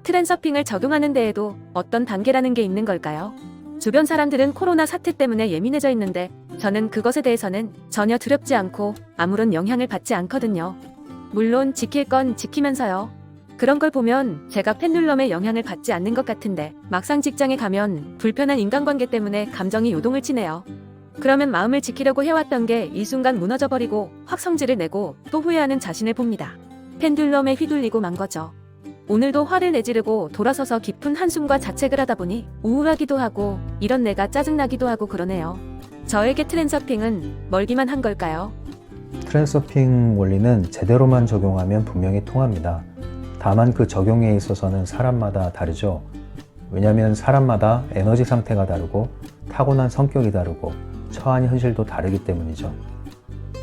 트랜서핑을 적용하는 데에도 어떤 단계라는 게 있는 걸까요? 주변 사람들은 코로나 사태 때문에 예민해져 있는데 저는 그것에 대해서는 전혀 두렵지 않고 아무런 영향을 받지 않거든요. 물론 지킬 건 지키면서요. 그런 걸 보면 제가 펜듈럼의 영향을 받지 않는 것 같은데 막상 직장에 가면 불편한 인간관계 때문에 감정이 요동을 치네요. 그러면 마음을 지키려고 해왔던 게 이 순간 무너져버리고 확 성질을 내고 또 후회하는 자신을 봅니다. 펜듈럼에 휘둘리고 만 거죠. 오늘도 화를 내지르고 돌아서서 깊은 한숨과 자책을 하다 보니 우울하기도 하고 이런 내가 짜증나기도 하고 그러네요. 저에게 트랜서핑은 멀기만 한 걸까요? 트랜서핑 원리는 제대로만 적용하면 분명히 통합니다. 다만 그 적용에 있어서는 사람마다 다르죠. 왜냐하면 사람마다 에너지 상태가 다르고 타고난 성격이 다르고 처한 현실도 다르기 때문이죠.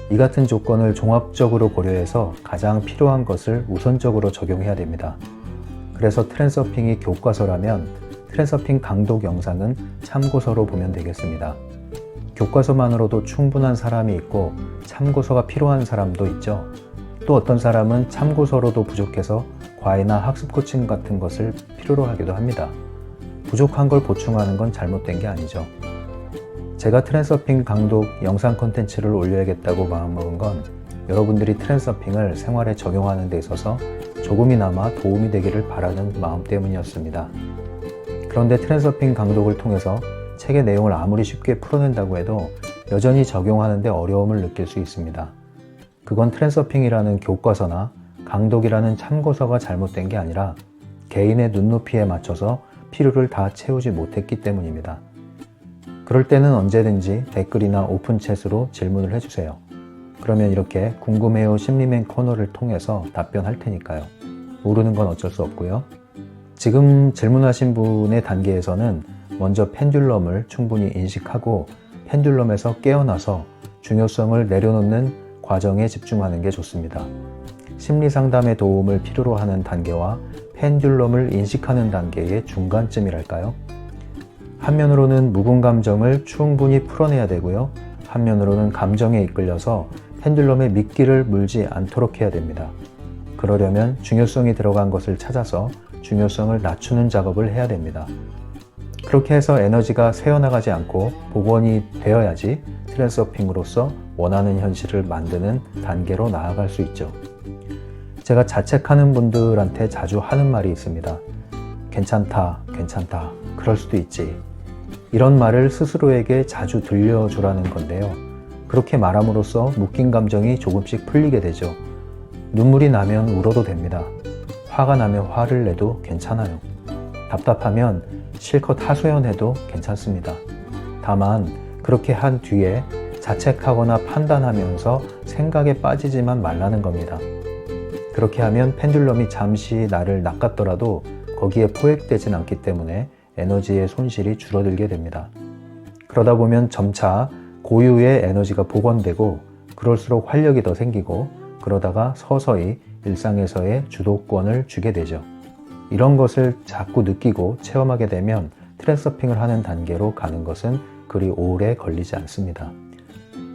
이 같은 조건을 종합적으로 고려해서 가장 필요한 것을 우선적으로 적용해야 됩니다. 그래서 트랜서핑이 교과서라면 트랜서핑 강독 영상은 참고서로 보면 되겠습니다. 교과서만으로도 충분한 사람이 있고 참고서가 필요한 사람도 있죠. 또 어떤 사람은 참고서로도 부족해서 과외나 학습 코칭 같은 것을 필요로 하기도 합니다. 부족한 걸 보충하는 건 잘못된 게 아니죠. 제가 트랜서핑 강독 영상 콘텐츠를 올려야겠다고 마음먹은 건 여러분들이 트랜서핑을 생활에 적용하는 데 있어서 조금이나마 도움이 되기를 바라는 마음 때문이었습니다. 그런데 트랜서핑 강독을 통해서 책의 내용을 아무리 쉽게 풀어낸다고 해도 여전히 적용하는 데 어려움을 느낄 수 있습니다. 그건 트랜서핑이라는 교과서나 강독이라는 참고서가 잘못된 게 아니라 개인의 눈높이에 맞춰서 필요를 다 채우지 못했기 때문입니다. 그럴 때는 언제든지 댓글이나 오픈챗으로 질문을 해주세요. 그러면 이렇게 궁금해요 심리맨 코너를 통해서 답변할 테니까요. 모르는 건 어쩔 수 없고요. 지금 질문하신 분의 단계에서는 먼저 펜듈럼을 충분히 인식하고 펜듈럼에서 깨어나서 중요성을 내려놓는 과정에 집중하는 게 좋습니다. 심리상담의 도움을 필요로 하는 단계와 펜듈럼을 인식하는 단계의 중간쯤이랄까요? 한면으로는 묵은 감정을 충분히 풀어내야 되고요. 한면으로는 감정에 이끌려서 펜듈럼의 미끼를 물지 않도록 해야 됩니다. 그러려면 중요성이 들어간 것을 찾아서 중요성을 낮추는 작업을 해야 됩니다. 그렇게 해서 에너지가 새어나가지 않고 복원이 되어야지 트랜서핑으로서 원하는 현실을 만드는 단계로 나아갈 수 있죠. 제가 자책하는 분들한테 자주 하는 말이 있습니다. 괜찮다, 괜찮다, 그럴 수도 있지. 이런 말을 스스로에게 자주 들려주라는 건데요. 그렇게 말함으로써 묶인 감정이 조금씩 풀리게 되죠. 눈물이 나면 울어도 됩니다. 화가 나면 화를 내도 괜찮아요. 답답하면 실컷 하소연해도 괜찮습니다. 다만 그렇게 한 뒤에 자책하거나 판단하면서 생각에 빠지지만 말라는 겁니다. 그렇게 하면 펜듈럼이 잠시 나를 낚았더라도 거기에 포획되진 않기 때문에 에너지의 손실이 줄어들게 됩니다. 그러다 보면 점차 고유의 에너지가 복원되고 그럴수록 활력이 더 생기고 그러다가 서서히 일상에서의 주도권을 주게 되죠. 이런 것을 자꾸 느끼고 체험하게 되면 트랜서핑을 하는 단계로 가는 것은 그리 오래 걸리지 않습니다.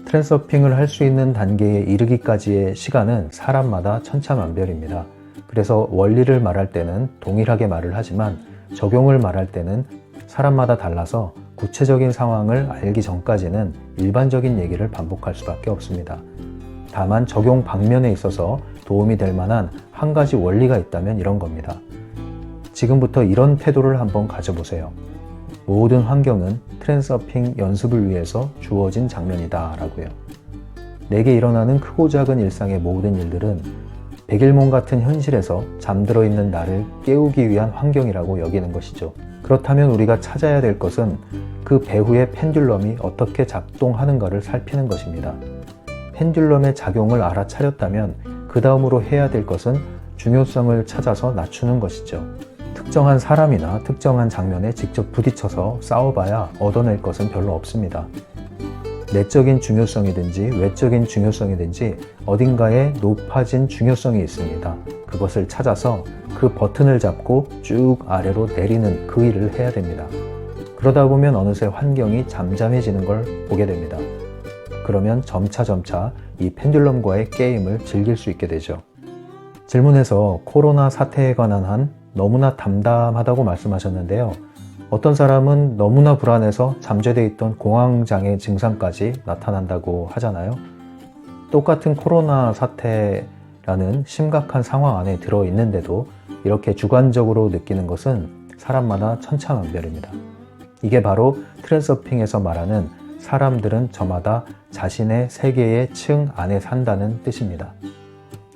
트랜서핑을 할 수 있는 단계에 이르기까지의 시간은 사람마다 천차만별입니다. 그래서 원리를 말할 때는 동일하게 말을 하지만 적용을 말할 때는 사람마다 달라서 구체적인 상황을 알기 전까지는 일반적인 얘기를 반복할 수밖에 없습니다. 다만 적용 방면에 있어서 도움이 될 만한 한 가지 원리가 있다면 이런 겁니다. 지금부터 이런 태도를 한번 가져보세요. 모든 환경은 트랜서핑 연습을 위해서 주어진 장면이다 라고요. 내게 일어나는 크고 작은 일상의 모든 일들은 백일몽 같은 현실에서 잠들어 있는 나를 깨우기 위한 환경이라고 여기는 것이죠. 그렇다면 우리가 찾아야 될 것은 그 배후의 펜듈럼이 어떻게 작동하는가를 살피는 것입니다. 펜듈럼의 작용을 알아차렸다면 그 다음으로 해야 될 것은 중요성을 찾아서 낮추는 것이죠. 특정한 사람이나 특정한 장면에 직접 부딪혀서 싸워봐야 얻어낼 것은 별로 없습니다. 내적인 중요성이든지 외적인 중요성이든지 어딘가에 높아진 중요성이 있습니다. 그것을 찾아서 그 버튼을 잡고 쭉 아래로 내리는 그 일을 해야 됩니다. 그러다 보면 어느새 환경이 잠잠해지는 걸 보게 됩니다. 그러면 점차 이 펜듈럼과의 게임을 즐길 수 있게 되죠. 질문에서 코로나 사태에 관한 한 너무나 담담하다고 말씀하셨는데요. 어떤 사람은 너무나 불안해서 잠재되어 있던 공황장애 증상까지 나타난다고 하잖아요. 똑같은 코로나 사태라는 심각한 상황 안에 들어있는데도 이렇게 주관적으로 느끼는 것은 사람마다 천차만별입니다. 이게 바로 트랜서핑에서 말하는 사람들은 저마다 자신의 세계의 층 안에 산다는 뜻입니다.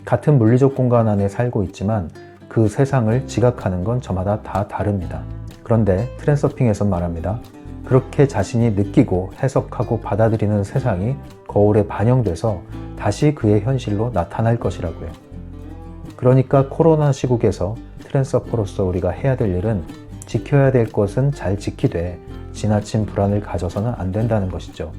같은 물리적 공간 안에 살고 있지만 그 세상을 지각하는 건 저마다 다 다릅니다. 그런데 트랜서핑에서 말합니다. 그렇게 자신이 느끼고 해석하고 받아들이는 세상이 거울에 반영돼서 다시 그의 현실로 나타날 것이라고요. 그러니까 코로나 시국에서 트랜서퍼로서 우리가 해야 될 일은 지켜야 될 것은 잘 지키되 지나친 불안을 가져서는 안 된다는 것이죠.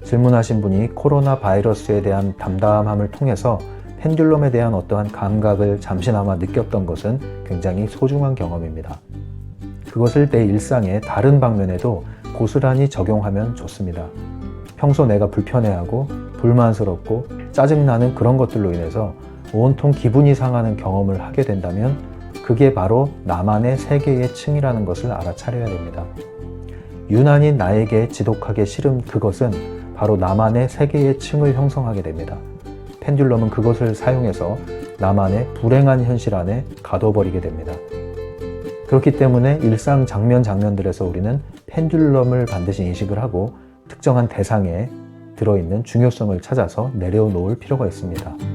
질문하신 분이 코로나 바이러스에 대한 담담함을 통해서 펜듈럼에 대한 어떠한 감각을 잠시나마 느꼈던 것은 굉장히 소중한 경험입니다. 그것을 내 일상의 다른 방면에도 고스란히 적용하면 좋습니다. 평소 내가 불편해하고 불만스럽고 짜증나는 그런 것들로 인해서 온통 기분이 상하는 경험을 하게 된다면 그게 바로 나만의 세계의 층이라는 것을 알아차려야 됩니다. 유난히 나에게 지독하게 싫은 그것은 바로 나만의 세계의 층을 형성하게 됩니다. 펜듈럼은 그것을 사용해서 나만의 불행한 현실 안에 가둬버리게 됩니다. 그렇기 때문에 일상 장면들에서 우리는 펜듈럼을 반드시 인식을 하고 특정한 대상에 들어있는 중요성을 찾아서 내려놓을 필요가 있습니다.